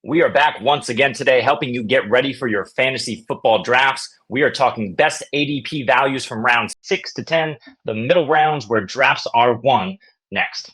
We are back once again today, helping you get ready for your fantasy football drafts. We are talking best ADP values from rounds 6 to 10, the middle rounds where drafts are won. Next.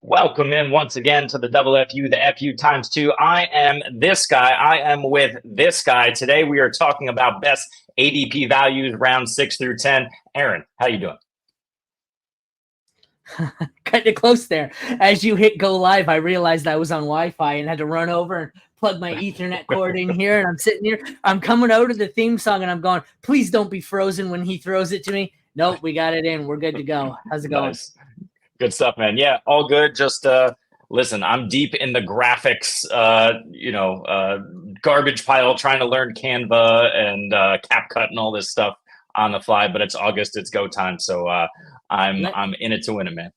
Welcome in once again to the Double FU, the FU times 2. I am this guy. I am with this guy. Today we are talking about best ADP values round 6 through 10. Aaron, how you doing? Kind of close there. As you hit go live, I realized I was on Wi-Fi and had to run over and plug my Ethernet cord in here. And I'm sitting here. I'm coming out of the theme song and I'm going, please don't be frozen when he throws it to me. Nope, we got it in. We're good to go. How's it going? Nice. Good stuff, man. Yeah, all good. Just listen, I'm deep in the graphics, garbage pile, trying to learn Canva and CapCut and all this stuff on the fly. But it's August, it's go time, so I'm in it to win it, man.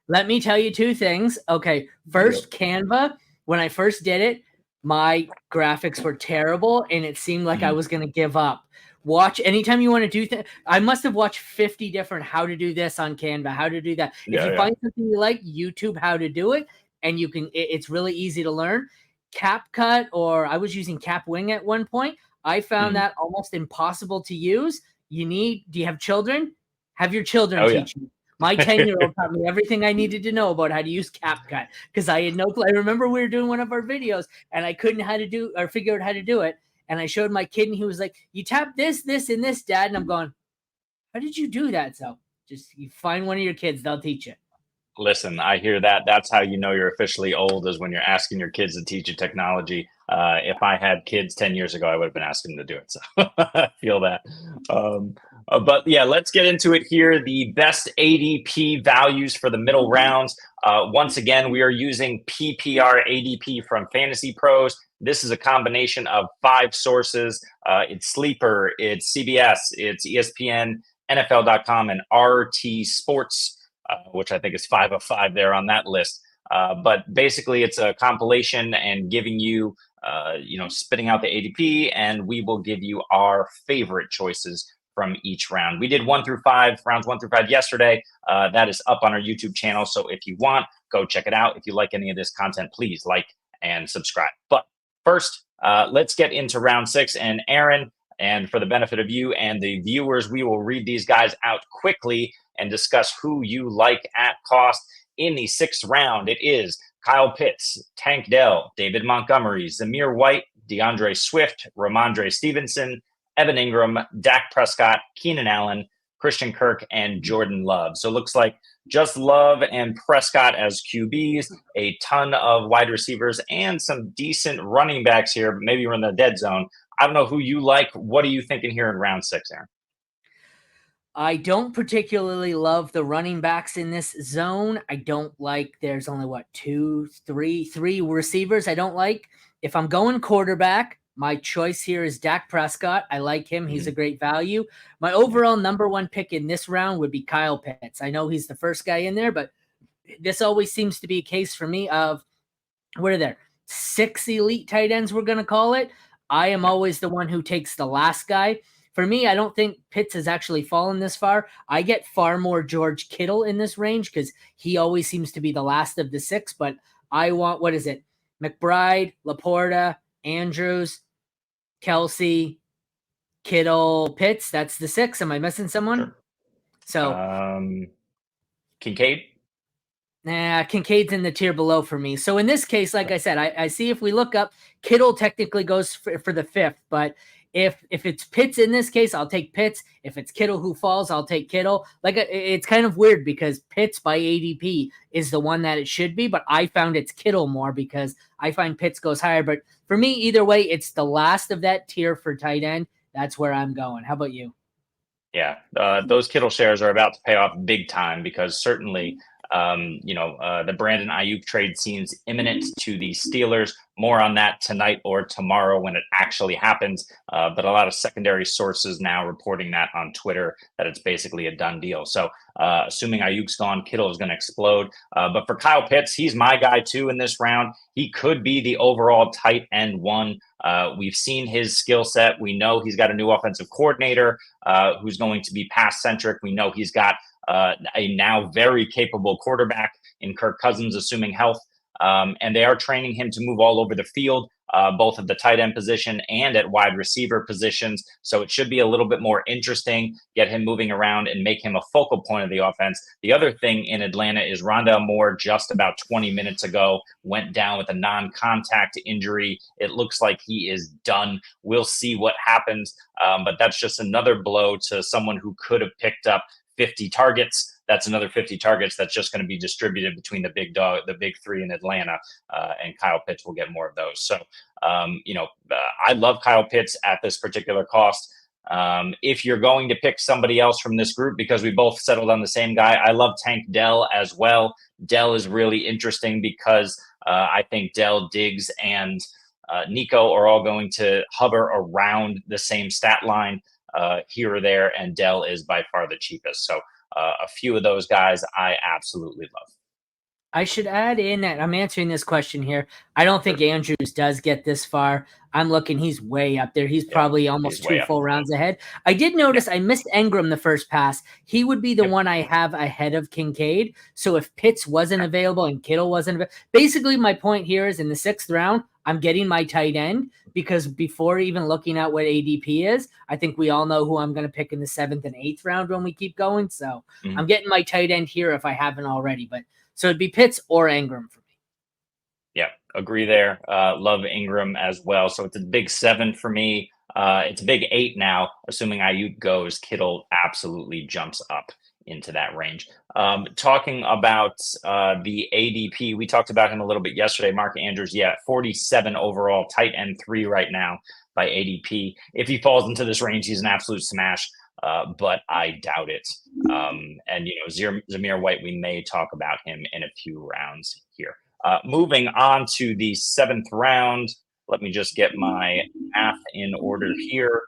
Let me tell you two things. Okay, first, Canva. When I first did it, my graphics were terrible, and it seemed like I was going to give up. Watch anytime you want to do things. I must have watched 50 different how to do this on Canva, how to do that. If you find something you like, YouTube how to do it, and you can. It's really easy to learn. CapCut, or I was using CapWing at one point. I found that almost impossible to use. Do you have children? Have your children teach you. My 10-year-old taught me everything I needed to know about how to use CapCut because I had no clue. I remember we were doing one of our videos and I couldn't figure out how to do it. And I showed my kid and he was like, you tap this, this, and this, Dad. And I'm going, how did you do that? So just you find one of your kids, they'll teach you. Listen, I hear that. That's how you know you're officially old, is when you're asking your kids to teach you technology. If I had kids 10 years ago, I would have been asking them to do it. So I feel that. But yeah, let's get into it here. The best ADP values for the middle rounds. Once again, we are using PPR ADP from Fantasy Pros. This is a combination of 5 sources. It's Sleeper, it's CBS, it's ESPN, NFL.com, and RT Sports, which I think is 5 of 5 there on that list. But basically, it's a compilation and giving you, spitting out the ADP, and we will give you our favorite choices from each round. We did rounds 1 through 5 yesterday. That is up on our YouTube channel. So if you want, go check it out. If you like any of this content, please like and subscribe. But first, let's get into round 6. And Aaron, and for the benefit of you and the viewers, we will read these guys out quickly and discuss who you like at cost. In the 6th round, it is Kyle Pitts, Tank Dell, David Montgomery, Zamir White, DeAndre Swift, Ramondre Stevenson, Evan Ingram, Dak Prescott, Keenan Allen, Christian Kirk, and Jordan Love. So it looks like just Love and Prescott as QBs, a ton of wide receivers, and some decent running backs here. Maybe we're in the dead zone. I don't know who you like. What are you thinking here in round 6, Aaron? I don't particularly love the running backs in this zone. I don't like, there's only three receivers I don't like. If I'm going quarterback, my choice here is Dak Prescott. I like him. He's a great value. My overall number 1 pick in this round would be Kyle Pitts. I know he's the first guy in there, but this always seems to be a case for me of, what are there? 6 elite tight ends, we're going to call it. I am always the one who takes the last guy. For me, I don't think Pitts has actually fallen this far. I get far more George Kittle in this range because he always seems to be the last of the 6, but I want, McBride, Laporta, Andrews, Kelsey, Kittle, Pitts. That's the 6. Am I missing someone? Sure. So Kincaid? Nah, Kincaid's in the tier below for me. So in this case, like I said, I see if we look up, Kittle technically goes for the 5th, but if it's Pitts in this case, I'll take Pitts. If it's Kittle who falls, I'll take Kittle. It's kind of weird because Pitts by ADP is the one that it should be, but I found it's Kittle more because I find Pitts goes higher. But for me, either way, it's the last of that tier for tight end. That's where I'm going. How about you? Yeah, those Kittle shares are about to pay off big time because certainly, the Brandon Ayuk trade seems imminent to the Steelers. More on that tonight or tomorrow when it actually happens. But a lot of secondary sources now reporting that on Twitter that it's basically a done deal. So assuming Ayuk's gone, Kittle is going to explode. But for Kyle Pitts, he's my guy too in this round. He could be the overall tight end one. We've seen his skill set. We know he's got a new offensive coordinator who's going to be pass centric. We know he's got a now very capable quarterback in Kirk Cousins, assuming health. And they are training him to move all over the field, both at the tight end position and at wide receiver positions. So it should be a little bit more interesting, get him moving around and make him a focal point of the offense. The other thing in Atlanta is Rondale Moore just about 20 minutes ago went down with a non-contact injury. It looks like he is done. We'll see what happens. But that's just another blow to someone who could have picked up 50 targets. That's another 50 targets that's just going to be distributed between the big three in Atlanta, and Kyle Pitts will get more of those. So, I love Kyle Pitts at this particular cost. If you're going to pick somebody else from this group, because we both settled on the same guy, I love Tank Dell as well. Dell is really interesting because I think Dell, Diggs, and Nico are all going to hover around the same stat line here or there, and Dell is by far the cheapest. So a few of those guys I absolutely love. I should add in that I'm answering this question here. I don't think Andrews does get this far. I'm looking, he's way up there. He's probably almost two full rounds ahead. I did notice I missed Engram the first pass. He would be the one I have ahead of Kincaid. So if Pitts wasn't available and Kittle wasn't available, basically my point here is in the 6th round, I'm getting my tight end because before even looking at what ADP is, I think we all know who I'm going to pick in the 7th and 8th round when we keep going. So I'm getting my tight end here if I haven't already. But so it'd be Pitts or Engram for me. Yeah, agree there. Love Engram as well. So it's a big 7 for me. It's a big 8 now, assuming Ayuk goes. Kittle absolutely jumps up into that range. Talking about the ADP, we talked about him a little bit yesterday. Mark Andrews, 47 overall, tight end 3 right now by ADP. If he falls into this range, he's an absolute smash. But I doubt it. And Zamir White, we may talk about him in a few rounds here. Moving on to the 7th round. Let me just get my math in order here.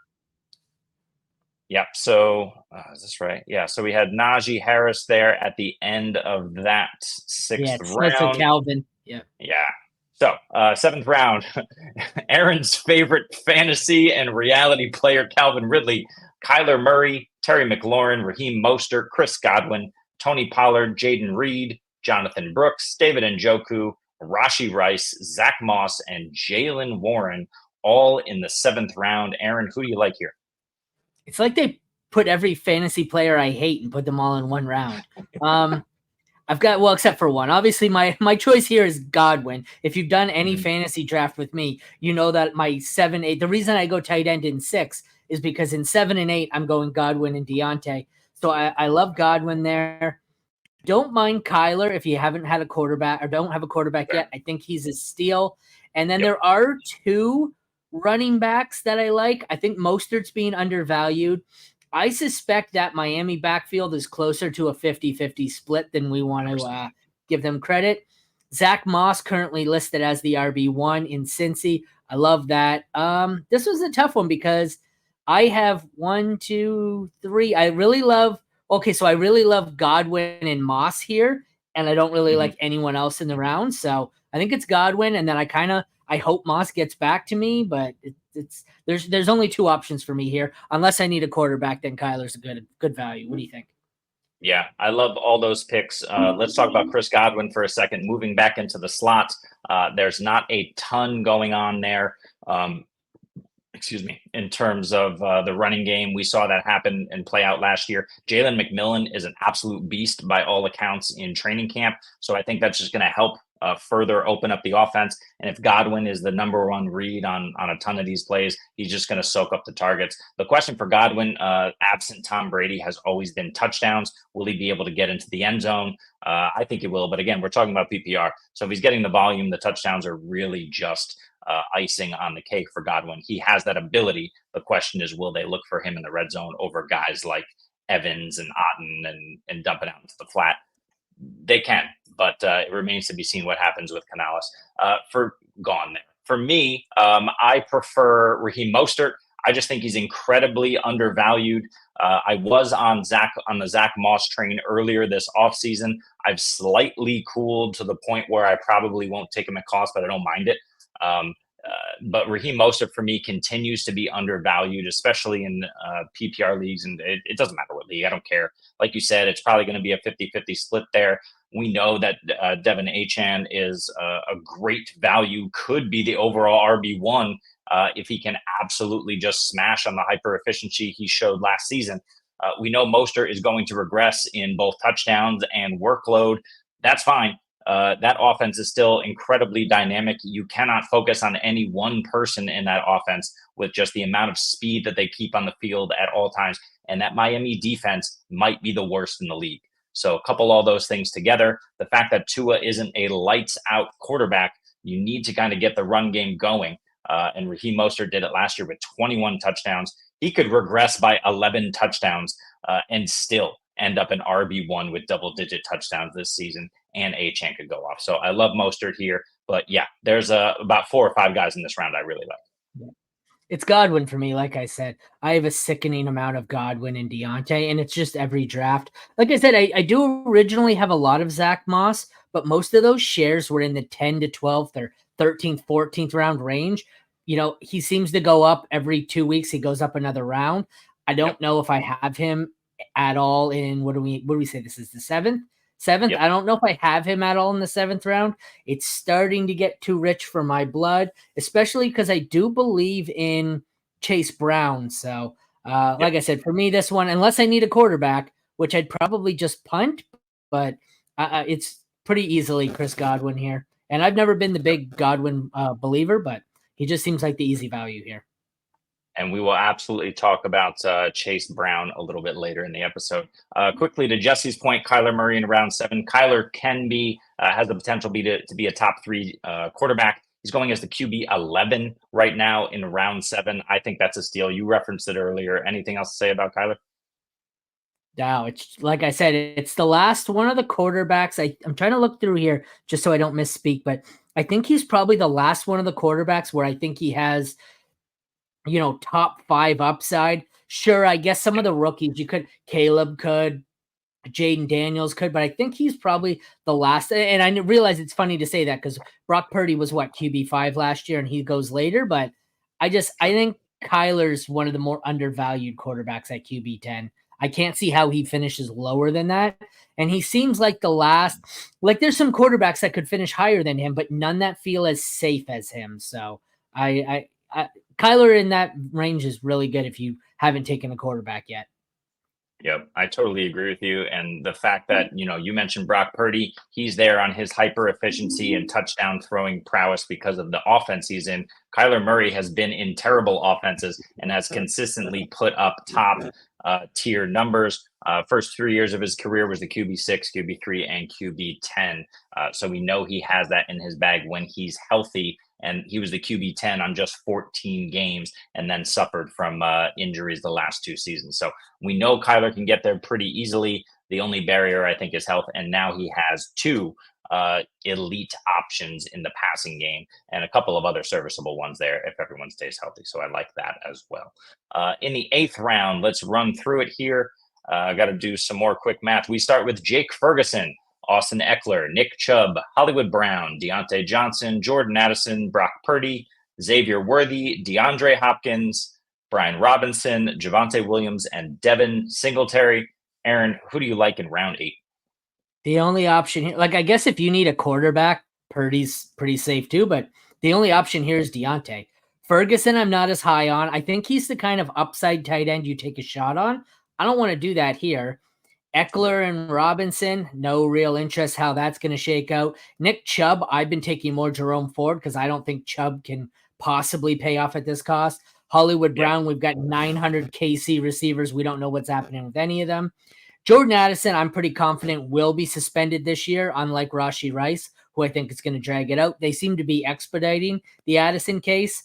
Yep. So is this right? Yeah. So we had Najee Harris there at the end of that 6th round. Also Calvin. Yeah. Yeah. So 7th round, Aaron's favorite fantasy and reality player, Calvin Ridley, Kyler Murray, Terry McLaurin, Raheem Mostert, Chris Godwin, Tony Pollard, Jaden Reed, Jonathan Brooks, David Njoku, Rashee Rice, Zack Moss, and Jaylen Warren, all in the 7th round. Aaron, who do you like here? It's like they put every fantasy player I hate and put them all in one round. I've got, except for one. Obviously, my choice here is Godwin. If you've done any fantasy draft with me, you know that my 7, 8, the reason I go tight end in 6 is because in 7 and 8, I'm going Godwin and Diontae. So I love Godwin there. Don't mind Kyler if you haven't had a quarterback or don't have a quarterback yet. I think he's a steal. And then there are 2 running backs that I like. I think Mostert's being undervalued. I suspect that Miami backfield is closer to a 50-50 split than we want to give them credit. Zack Moss currently listed as the RB1 in Cincy. I love that. This was a tough one because I have 1, 2, 3. I really love Godwin and Moss here, and I don't really like anyone else in the round. So I think it's Godwin, and then I hope Moss gets back to me, but there's only 2 options for me here. Unless I need a quarterback, then Kyler's a good value. What do you think? Yeah, I love all those picks. Let's talk about Chris Godwin for a second. Moving back into the slot, there's not a ton going on there. In terms of the running game. We saw that happen and play out last year. Jalen McMillan is an absolute beast by all accounts in training camp. So I think that's just going to help further open up the offense. And if Godwin is the number 1 read on a ton of these plays, he's just going to soak up the targets. The question for Godwin, absent Tom Brady, has always been touchdowns. Will he be able to get into the end zone? I think he will. But again, we're talking about PPR. So if he's getting the volume, the touchdowns are really just icing on the cake for Godwin. He has that ability. The question is, will they look for him in the red zone over guys like Evans and Otten and dump it out into the flat? They can, but it remains to be seen what happens with Canales. For gone there. For me, I prefer Raheem Mostert. I just think he's incredibly undervalued. I was on the Zack Moss train earlier this offseason. I've slightly cooled to the point where I probably won't take him at cost, but I don't mind it. Um, but Raheem Mostert for me continues to be undervalued, especially in PPR leagues. And it doesn't matter what league. I don't care. Like you said, it's probably going to be a 50-50 split there. We know that Devin Achane is a great value, could be the overall RB1 if he can absolutely just smash on the hyper efficiency he showed last season. We know Mostert is going to regress in both touchdowns and workload. That's fine. That offense is still incredibly dynamic. You cannot focus on any one person in that offense with just the amount of speed that they keep on the field at all times. And that Miami defense might be the worst in the league. So couple all those things together. The fact that Tua isn't a lights out quarterback, you need to kind of get the run game going. And Raheem Mostert did it last year with 21 touchdowns. He could regress by 11 touchdowns and still end up an RB1 with double-digit touchdowns this season, and Achane could go off. So I love Mostert here. But yeah, there's about 4 or 5 guys in this round I really like. It's Godwin for me. Like I said, I have a sickening amount of Godwin and Diontae, and it's just every draft. Like I said, I do originally have a lot of Zack Moss, but most of those shares were in the 10 to 12th or 13th, 14th round range. He seems to go up every 2 weeks. He goes up another round. I don't know if I have him at all in what do we say? This is the seventh. Yep. I don't know if I have him at all in the 7th round. It's starting to get too rich for my blood, especially because I do believe in Chase Brown. So, like I said, for me, this one, unless I need a quarterback, which I'd probably just punt, but it's pretty easily Chris Godwin here. And I've never been the big Godwin believer, but he just seems like the easy value here. And we will absolutely talk about Chase Brown a little bit later in the episode. Quickly to Jesse's point, Kyler Murray in round 7. Kyler can be has the potential to be a top 3 quarterback. He's going as the QB 11 right now in round 7. I think that's a steal. You referenced it earlier. Anything else to say about Kyler? No, it's like I said, it's the last one of the quarterbacks. I'm trying to look through here just so I don't misspeak, but I think he's probably the last one of the quarterbacks where I think he has top 5 upside. Sure, I guess some of the rookies Caleb could, Jayden Daniels could, but I think he's probably the last. And I realize it's funny to say that because Brock Purdy was QB5 last year and he goes later, but I think Kyler's one of the more undervalued quarterbacks at QB10. I can't see how he finishes lower than that. And he seems like the last, there's some quarterbacks that could finish higher than him, but none that feel as safe as him. So Kyler in that range is really good if you haven't taken a quarterback yet. Yep, I totally agree with you. And the fact that, you mentioned Brock Purdy, he's there on his hyper efficiency and touchdown throwing prowess because of the offense he's in. Kyler Murray has been in terrible offenses and has consistently put up top tier numbers. First 3 years of his career was the QB6, QB3, and QB10. So we know he has that in his bag when he's healthy. And he was the QB10 on just 14 games and then suffered from injuries the last 2 seasons. So we know Kyler can get there pretty easily. The only barrier, I think, is health. And now he has 2 elite options in the passing game and a couple of other serviceable ones there if everyone stays healthy. So I like that as well. In the 8th round, let's run through it here. I got to do some more quick math. We start with Jake Ferguson, Austin Eckler, Nick Chubb, Hollywood Brown, Diontae Johnson, Jordan Addison, Brock Purdy, Xavier Worthy, DeAndre Hopkins, Brian Robinson, Javonte Williams, and Devin Singletary. Aaron, who do you like in round 8? The only option here, I guess if you need a quarterback, Purdy's pretty safe too, but the only option here is Diontae. Ferguson, I'm not as high on. I think he's the kind of upside tight end you take a shot on. I don't want to do that here. Eckler and Robinson, no real interest how that's going to shake out. Nick Chubb, I've been taking more Jerome Ford because I don't think Chubb can possibly pay off at this cost. Hollywood Brown, we've got 900 KC receivers. We don't know what's happening with any of them. Jordan Addison, I'm pretty confident will be suspended this year, unlike Rashee Rice, who I think is going to drag it out. They seem to be expediting the Addison case.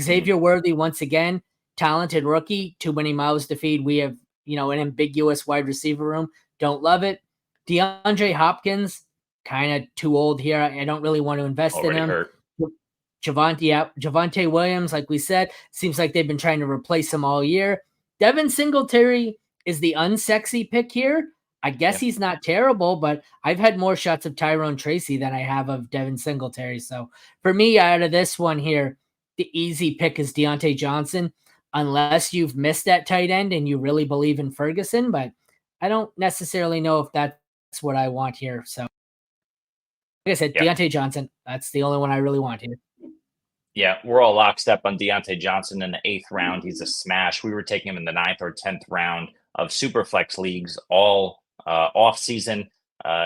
Xavier Worthy, once again, talented rookie, too many mouths to feed. We have an ambiguous wide receiver room. Don't love it. DeAndre Hopkins, kind of too old here. I don't really want to invest in him. Hurt. Javonte Williams, like we said, seems like they've been trying to replace him all year. Devin Singletary is the unsexy pick here. I guess he's not terrible, but I've had more shots of Tyrone Tracy than I have of Devin Singletary. So for me, out of this one here, the easy pick is Diontae Johnson, unless you've missed that tight end and you really believe in Ferguson. But I don't necessarily know if that's what I want here. So, like I said, Diontae Johnson, that's the only one I really want here. Yeah, we're all lockstep on Diontae Johnson in the 8th round. He's a smash. We were taking him in the 9th or 10th round of Superflex leagues all off season.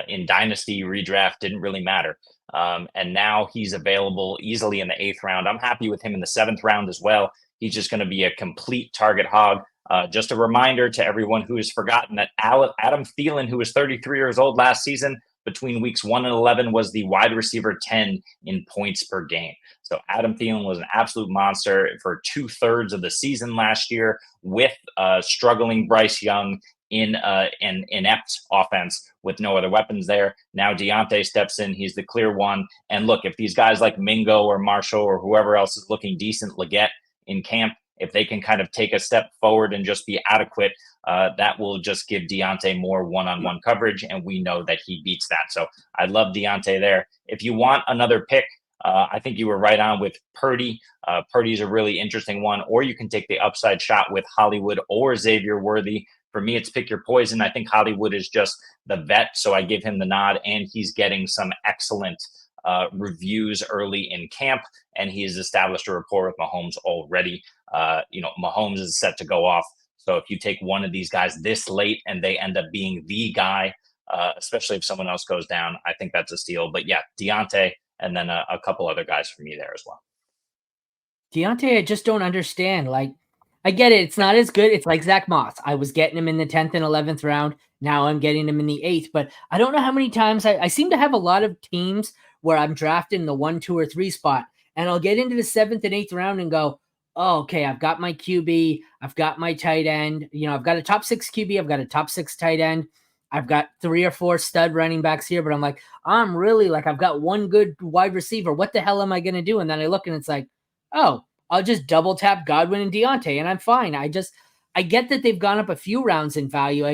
In Dynasty redraft, didn't really matter. And now he's available easily in the 8th round. I'm happy with him in the 7th round as well. He's just going to be a complete target hog. Just a reminder to everyone who has forgotten that Adam Thielen, who was 33 years old last season, between weeks 1 and 11 was the wide receiver 10 in points per game. So Adam Thielen was an absolute monster for 2/3 of the season last year with struggling Bryce Young in an inept offense with no other weapons there. Now Diontae steps in. He's the clear one. And look, if these guys like Mingo or Marshall or whoever else is looking decent, Leggett in camp, if they can kind of take a step forward and just be adequate, that will just give Diontae more one-on-one coverage, and we know that he beats that. So I love Diontae there. If you want another pick, I think you were right on with Purdy. Purdy's a really interesting one, or you can take the upside shot with Hollywood or Xavier Worthy. For me, it's pick your poison. I think Hollywood is just the vet, so I give him the nod, and he's getting some excellent reviews early in camp, and he has established a rapport with Mahomes already. Mahomes is set to go off. So if you take one of these guys this late and they end up being the guy, especially if someone else goes down, I think that's a steal. But yeah, Diontae, and then a couple other guys for me there as well. Diontae, I just don't understand. Like, I get it. It's not as good. It's like Zack Moss. I was getting him in the 10th and 11th round. Now I'm getting him in the 8th. But I don't know how many times I seem to have a lot of teams where I'm drafting the 1, 2, or 3 spot. And I'll get into the 7th and 8th round and go, oh, okay, I've got my QB. I've got my tight end. I've got a top 6 QB. I've got a top 6 tight end. I've got 3 or 4 stud running backs here. But I'm like, I've got one good wide receiver. What the hell am I going to do? And then I look and it's like, oh, I'll just double tap Godwin and Diontae and I'm fine. I get that they've gone up a few rounds in value.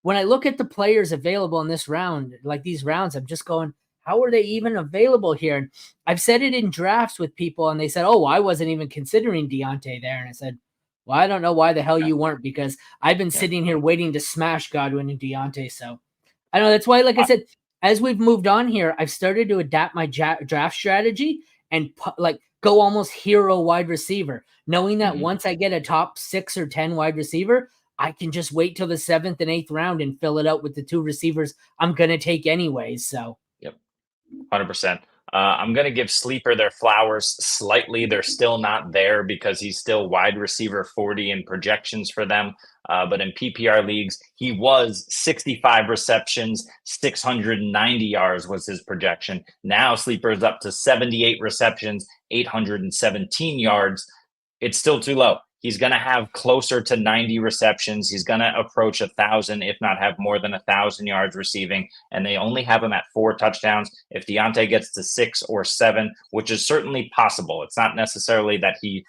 When I look at the players available in this round, like these rounds, I'm just going, how are they even available here? And I've said it in drafts with people and they said, oh, I wasn't even considering Diontae there. And I said, well, I don't know why the hell you weren't, because I've been sitting here waiting to smash Godwin and Diontae. So I know that's why, like I said, as we've moved on here, I've started to adapt my draft strategy and go almost hero wide receiver, knowing that once I get a top 6 or 10 wide receiver, I can just wait till the 7th and 8th round and fill it out with the 2 receivers I'm going to take anyways. So, yep, 100%. I'm going to give Sleeper their flowers slightly. They're still not there because he's still wide receiver 40 in projections for them. But in PPR leagues, he was 65 receptions, 690 yards was his projection. Now Sleeper is up to 78 receptions, 817 yards. It's still too low. He's going to have closer to 90 receptions. He's going to approach 1,000, if not have more than 1,000 yards receiving. And they only have him at 4 touchdowns. If Diontae gets to 6 or 7, which is certainly possible, it's not necessarily that he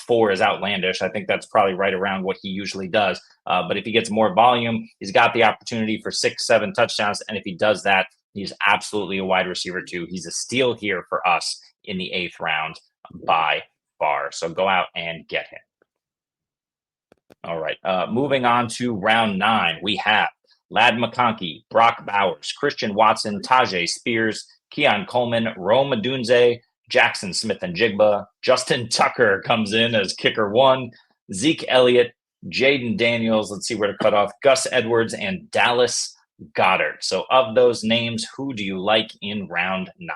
4 is outlandish. I think that's probably right around what he usually does. But if he gets more volume, he's got the opportunity for 6, 7 touchdowns. And if he does that, he's absolutely a wide receiver too. He's a steal here for us in the 8th round by far. So go out and get him. All right. Moving on to round 9, we have Ladd McConkey, Brock Bowers, Christian Watson, Tyjae Spears, Keon Coleman, Rome Odunze, Jaxon Smith-Njigba, Justin Tucker comes in as kicker 1, Zeke Elliott, Jayden Daniels, let's see where to cut off, Gus Edwards, and Dallas Goedert. So of those names, who do you like in round 9?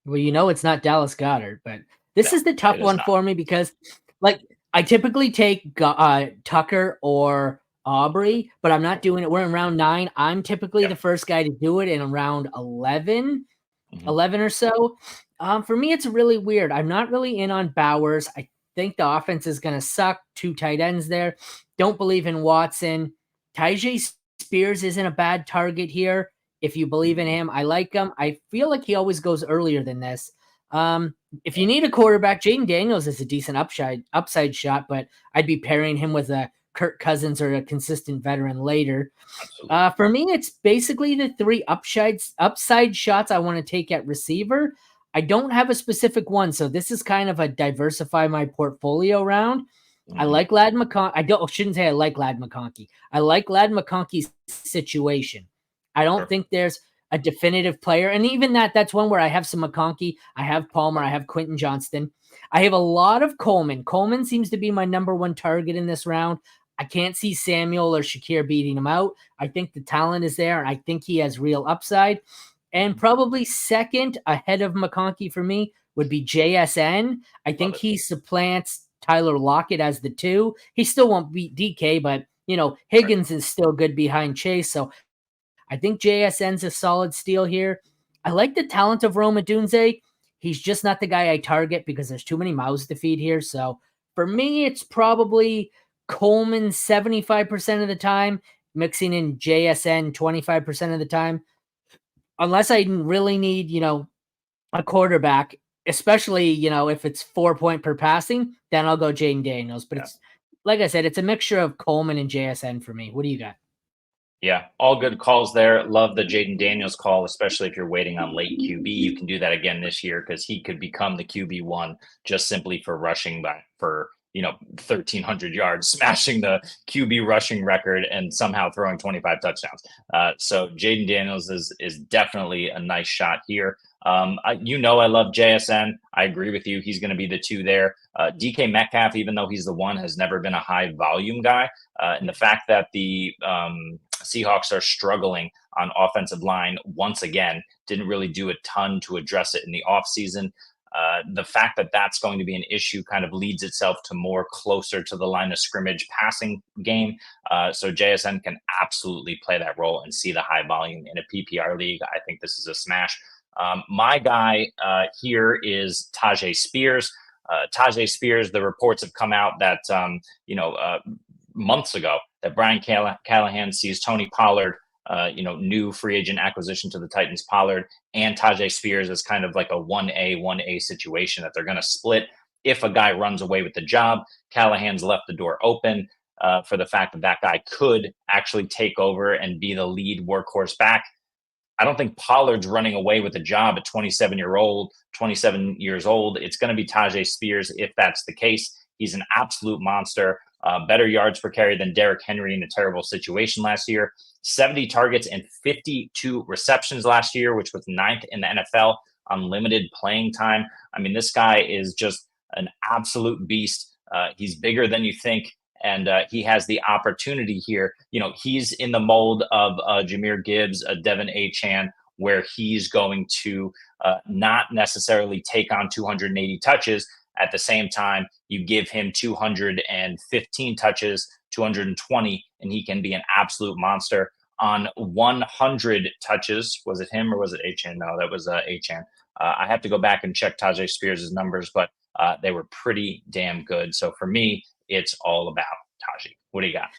Well, it's not Dallas Goedert, but this is the tough one for me because, I typically take Tucker or Aubrey, but I'm not doing it. We're in round 9. I'm typically the first guy to do it in around 11 or so. For me, it's really weird. I'm not really in on Bowers. I think the offense is going to suck. 2 tight ends there. Don't believe in Watson. Tyjae Spears isn't a bad target here If you believe in him, I like him. I feel like he always goes earlier than this. If you need a quarterback, Jayden Daniels is a decent upside shot, but I'd be pairing him with a Kirk Cousins or a consistent veteran later. For me, it's basically the three upside shots I want to take at receiver. I don't have a specific one, so this is kind of a diversify my portfolio round. I like Ladd McConkey. Shouldn't say I like Ladd McConkey. I like Ladd McConkey's situation. I don't think there's a definitive player. And even that's one where I have some McConkey. I have Palmer. I have Quentin Johnston. I have a lot of Coleman. Coleman seems to be my number one target in this round. I can't see Samuel or Shakir beating him out. I think the talent is there, and I think he has real upside. And probably second ahead of McConkey for me would be JSN. I think he supplants Tyler Lockett as the 2. He still won't beat DK, but, Higgins is still good behind Chase. So I think JSN's a solid steal here. I like the talent of Rome Odunze. He's just not the guy I target because there's too many mouths to feed here. So for me, it's probably Coleman 75% of the time, mixing in JSN 25% of the time. Unless I really need, a quarterback, especially, if it's 4 point per passing, then I'll go Jayden Daniels. But it's, like I said, it's a mixture of Coleman and JSN for me. What do you got? Yeah, all good calls there. Love the Jayden Daniels call, especially if you're waiting on late QB. You can do that again this year because he could become the QB1 just simply for rushing back for 1,300 yards, smashing the QB rushing record and somehow throwing 25 touchdowns. So Jayden Daniels is definitely a nice shot here. I love JSN. I agree with you. He's going to be the 2 there. DK Metcalf, even though he's the 1, has never been a high volume guy. And the fact that the Seahawks are struggling on offensive line once again, didn't really do a ton to address it in the offseason. The fact that that's going to be an issue kind of leads itself to more closer to the line of scrimmage passing game. So JSN can absolutely play that role and see the high volume in a PPR league. I think this is a smash. My guy here is Tyjae Spears. Tyjae Spears, the reports have come out that, months ago that Brian Callahan sees Tony Pollard, new free agent acquisition to the Titans, Pollard and Tyjae Spears as kind of like a 1A situation that they're going to split. If a guy runs away with the job, Callahan's left the door open for the fact that guy could actually take over and be the lead workhorse back. I don't think Pollard's running away with the job at 27 years old. It's going to be Tyjae Spears if that's the case. He's an absolute monster. Better yards per carry than Derrick Henry in a terrible situation last year. 70 targets and 52 receptions last year, which was 9th in the NFL on limited playing time. I mean, this guy is just an absolute beast. He's bigger than you think, and he has the opportunity here. He's in the mold of Jahmyr Gibbs, Devin Achane, where he's going to not necessarily take on 280 touches. At the same time, you give him 215 touches, 220, and he can be an absolute monster. On 100 touches, was it him or was it Achane? No, that was Achane. I have to go back and check Tyjae Spears' numbers, but they were pretty damn good. So for me, it's all about Tyjae. What do you got?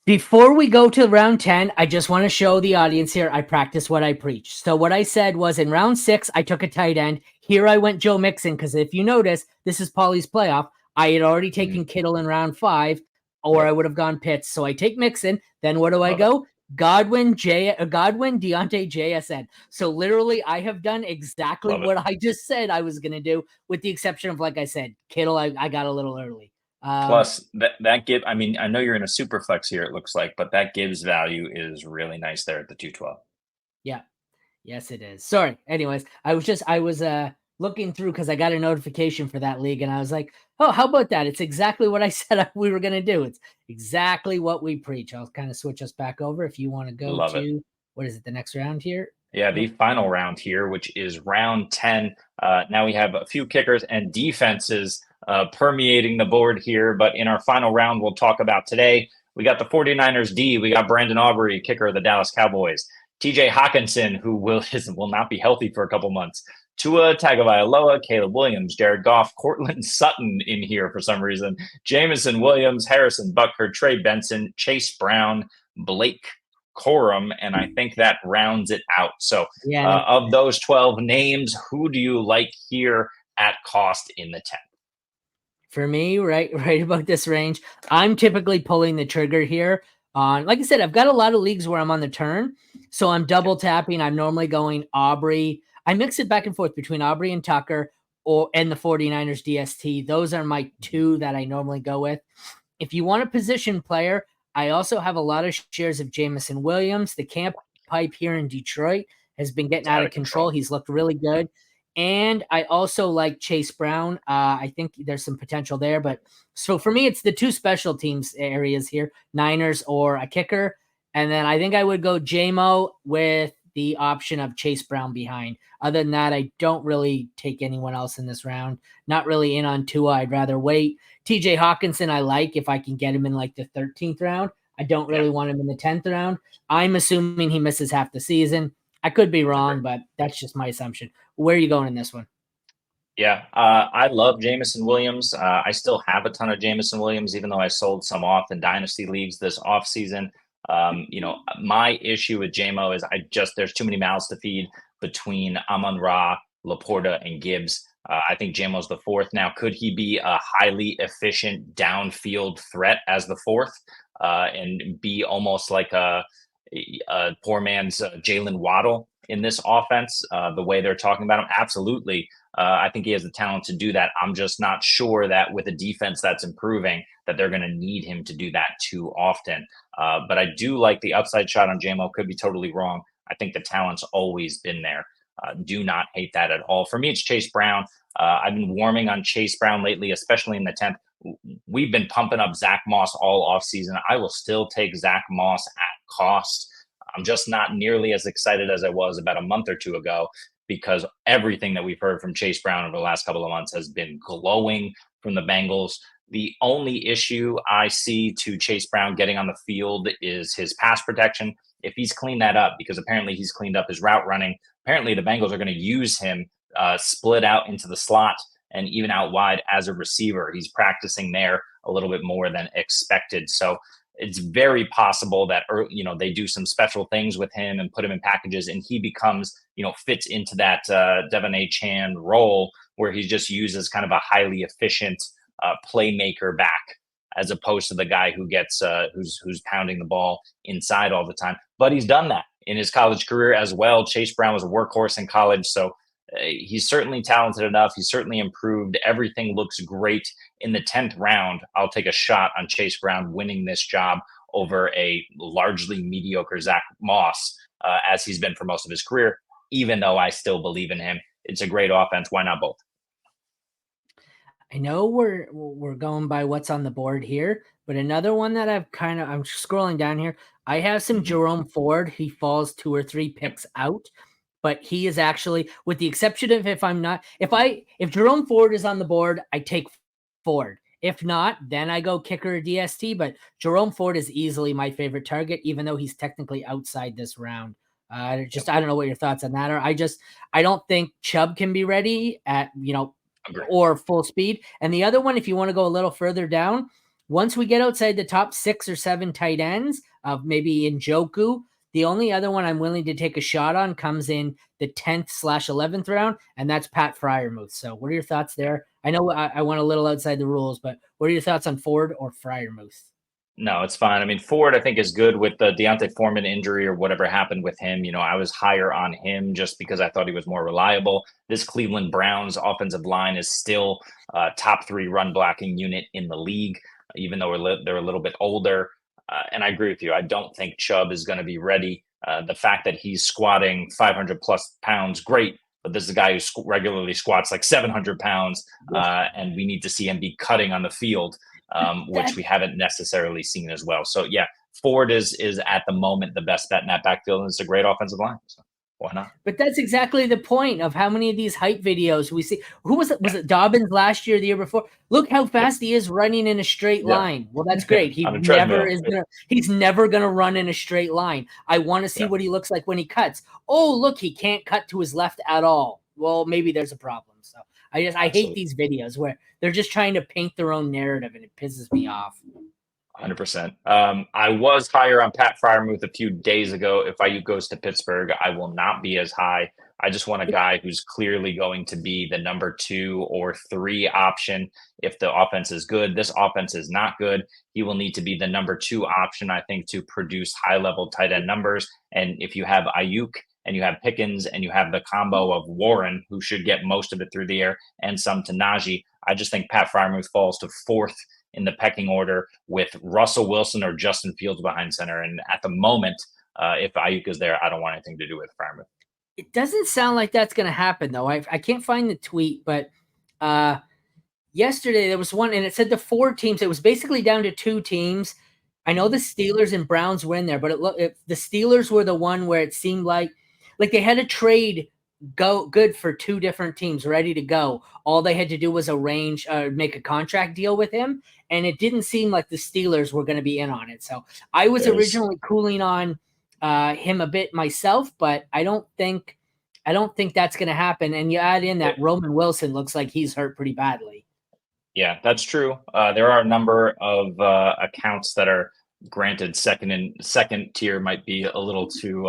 Before we go to round 10, I just want to show the audience here I practice what I preach. So what I said was in round 6, I took a tight end. Here I went Joe Mixon because if you notice, this is Paulie's playoff. I had already taken Kittle in round 5, or I would have gone Pitts. So I take Mixon. Then what do I go? Godwin, Diontae, JSN. So literally, I have done exactly what I just said I was going to do, with the exception of, like I said, Kittle, I got a little early. Plus, that Gibbs, I mean, I know you're in a super flex here, it looks like, but that Gibbs value is really nice there at the 212. Yeah. Yes, it is. Sorry. Anyways, I was looking through because I got a notification for that league, and I was like, oh, how about that? It's exactly what I said we were going to do. It's exactly what we preach. I'll kind of switch us back over if you want to go to, what is it, the next round here? Yeah, the final round here, which is round 10. Now we have a few kickers and defenses permeating the board here. But in our final round, we'll talk about today. We got the 49ers D. We got Brandon Aubrey, kicker of the Dallas Cowboys. TJ Hawkinson, who will not be healthy for a couple months. Tua Tagovailoa, Caleb Williams, Jared Goff, Cortland Sutton in here for some reason. Jameson Williams, Harrison Butker, Trey Benson, Chase Brown, Blake decorum, and I think that rounds it out. So Yeah. of those 12 names, who do you like here at cost in the 10th? For me, right about this range, I'm typically pulling the trigger here on, like I said, I've got a lot of leagues where I'm on the turn, so I'm double tapping. I'm normally going Aubrey. I mix it back and forth between Aubrey and Tucker and the 49ers DST. Those are my two that I normally go with. If you want a position player, I also have a lot of shares of Jameson Williams. The camp hype here in Detroit has been getting out of control. He's looked really good. And I also like Chase Brown. I think there's some potential there. But so for me, it's the two special teams areas here, Niners or a kicker. And then I think I would go JMO with the option of Chase Brown behind. Other than that, I don't really take anyone else in this round. Not really in on Tua. I'd rather wait. TJ Hawkinson, I like if I can get him in like the 13th round. I don't really want him in the 10th round. I'm assuming he misses half the season. I could be wrong, but that's just my assumption. Where are you going in this one? Yeah, I love Jameson Williams. I still have a ton of Jameson Williams, even though I sold some off in dynasty leagues this offseason. My issue with JMO is there's too many mouths to feed between Amon-Ra, Laporta, and Gibbs. I think JMO's the fourth. Now, could he be a highly efficient downfield threat as the fourth and be almost like a poor man's Jalen Waddle in this offense, the way they're talking about him? Absolutely. I think he has the talent to do that. I'm just not sure that with a defense that's improving, that they're going to need him to do that too often. But I do like the upside shot on JMO. Could be totally wrong. I think the talent's always been there. Do not hate that at all. For me, it's Chase Brown. I've been warming on Chase Brown lately, especially in the 10th. We've been pumping up Zack Moss all offseason. I will still take Zack Moss at cost. I'm just not nearly as excited as I was about a month or two ago, because everything that we've heard from Chase Brown over the last couple of months has been glowing from the Bengals. The only issue I see to Chase Brown getting on the field is his pass protection. If he's cleaned that up, because apparently he's cleaned up his route running, apparently the Bengals are going to use him split out into the slot and even out wide as a receiver. He's practicing there a little bit more than expected. So it's very possible that, they do some special things with him and put him in packages, and he becomes, fits into that Devon A. Chan role where he's just used as kind of a highly efficient playmaker back, as opposed to the guy who gets who's pounding the ball inside all the time. But he's done that in his college career as well. Chase Brown was a workhorse in college, so he's certainly talented enough. He's certainly improved. Everything looks great. In the 10th round, I'll take a shot on Chase Brown winning this job over a largely mediocre Zack Moss, as he's been for most of his career, even though I still believe in him. It's a great offense. Why not both? I know we're going by what's on the board here, but another one that I'm scrolling down here. I have some Jerome Ford. He falls 2 or 3 picks out, but he is actually, with the exception of if Jerome Ford is on the board, I take Ford. If not, then I go kicker or DST. But Jerome Ford is easily my favorite target, even though he's technically outside this round. I don't know what your thoughts on that are. I don't think Chubb can be ready at or full speed. And the other one, if you want to go a little further down, once we get outside the top 6 or 7 tight ends of maybe Njoku, the only other one I'm willing to take a shot on comes in the 10th/11th round, and that's Pat Freirmuth. So what are your thoughts there? I know I went a little outside the rules, but what are your thoughts on Ford or Freirmuth? No, it's fine. I mean, Ford, I think, is good with the Deontay Foreman injury or whatever happened with him. I was higher on him just because I thought he was more reliable. This Cleveland Browns offensive line is still top 3 run blocking unit in the league, even though they're a little bit older. And I agree with you. I don't think Chubb is going to be ready. The fact that he's squatting 500 plus pounds, great. But this is a guy who regularly squats like 700 pounds, and we need to see him be cutting on the field. Which we haven't necessarily seen as well. So yeah, Ford is at the moment the best bet in that backfield, and it's a great offensive line. So why not? But that's exactly the point of how many of these hype videos we see. Who was it? Was it Dobbins last year, the year before? Look how fast he is running in a straight line. Well, that's great. He's never gonna run in a straight line. I want to see what he looks like when he cuts. Oh, look, he can't cut to his left at all. Well, maybe there's a problem. So I hate these videos where they're just trying to paint their own narrative, and it pisses me off. 100%. I was higher on Pat Freirmuth a few days ago. If Ayuk goes to Pittsburgh, I will not be as high. I just want a guy who's clearly going to be the number 2 or 3 option if the offense is good. This offense is not good. He will need to be the number 2 option, I think, to produce high-level tight end numbers. And if you have Ayuk and you have Pickens and you have the combo of Warren, who should get most of it through the air, and some to Najee, I just think Pat Freirmuth falls to 4th in the pecking order with Russell Wilson or Justin Fields behind center. And at the moment, if Ayuk is there, I don't want anything to do with Freirmuth. It doesn't sound like that's going to happen, though. I can't find the tweet, but yesterday there was one, and it said the 4 teams. It was basically down to 2 teams. I know the Steelers and Browns were in there, but the Steelers were the one where it seemed like they had a trade good for 2 different teams ready to go. All they had to do was make a contract deal with him, and it didn't seem like the Steelers were going to be in on it. So I was originally cooling on him a bit myself, but I don't think that's going to happen. And you add in that Roman Wilson looks like he's hurt pretty badly. Yeah, that's true. There are a number of accounts that are granted second tier might be a little too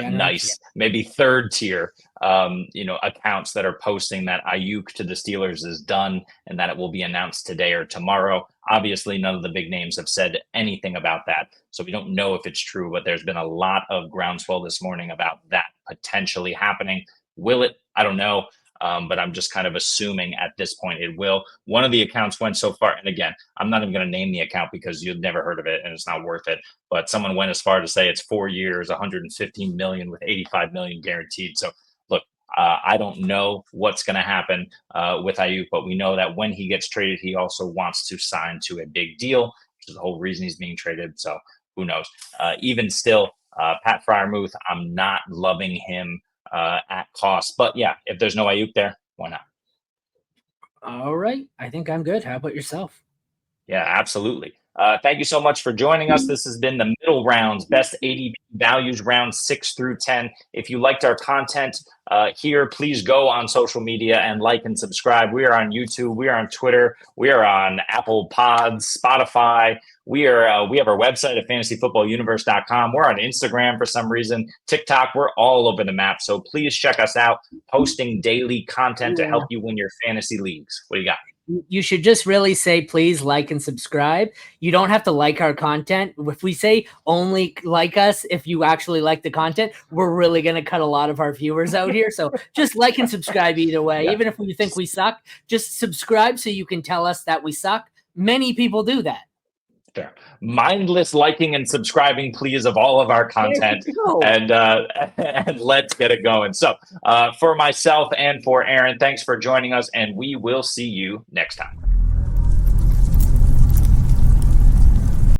nice, maybe 3rd tier, accounts that are posting that Ayuk to the Steelers is done and that it will be announced today or tomorrow. Obviously, none of the big names have said anything about that, so we don't know if it's true, but there's been a lot of groundswell this morning about that potentially happening. Will it? I don't know. But I'm just kind of assuming at this point it will. One of the accounts went so far, and again, I'm not even going to name the account because you've never heard of it and it's not worth it. But someone went as far to say it's 4 years, 115 million with 85 million guaranteed. So look, I don't know what's going to happen with Ayuk, but we know that when he gets traded, he also wants to sign to a big deal, which is the whole reason he's being traded. So who knows? Even still, Pat Freirmuth, I'm not loving him at cost. But yeah, if there's no Ayuk there, why not? All right. I think I'm good. How about yourself? Yeah, absolutely. Thank you so much for joining us. This has been the middle rounds, best ADP values, rounds 6 through 10. If you liked our content here, please go on social media and like and subscribe. We are on YouTube. We are on Twitter. We are on Apple Pods, Spotify. We have our website at fantasyfootballuniverse.com. We're on Instagram for some reason, TikTok. We're all over the map. So please check us out, posting daily content to help you win your fantasy leagues. What do you got? You should just really say, please like and subscribe. You don't have to like our content. If we say only like us, if you actually like the content, we're really going to cut a lot of our viewers out here. So just like and subscribe either way. Yeah. Even if you think we suck, just subscribe so you can tell us that we suck. Many people do that. Fair. Mindless liking and subscribing, please, of all of our content, and let's get it going. So for myself and for Aaron, thanks for joining us, and we will see you next time.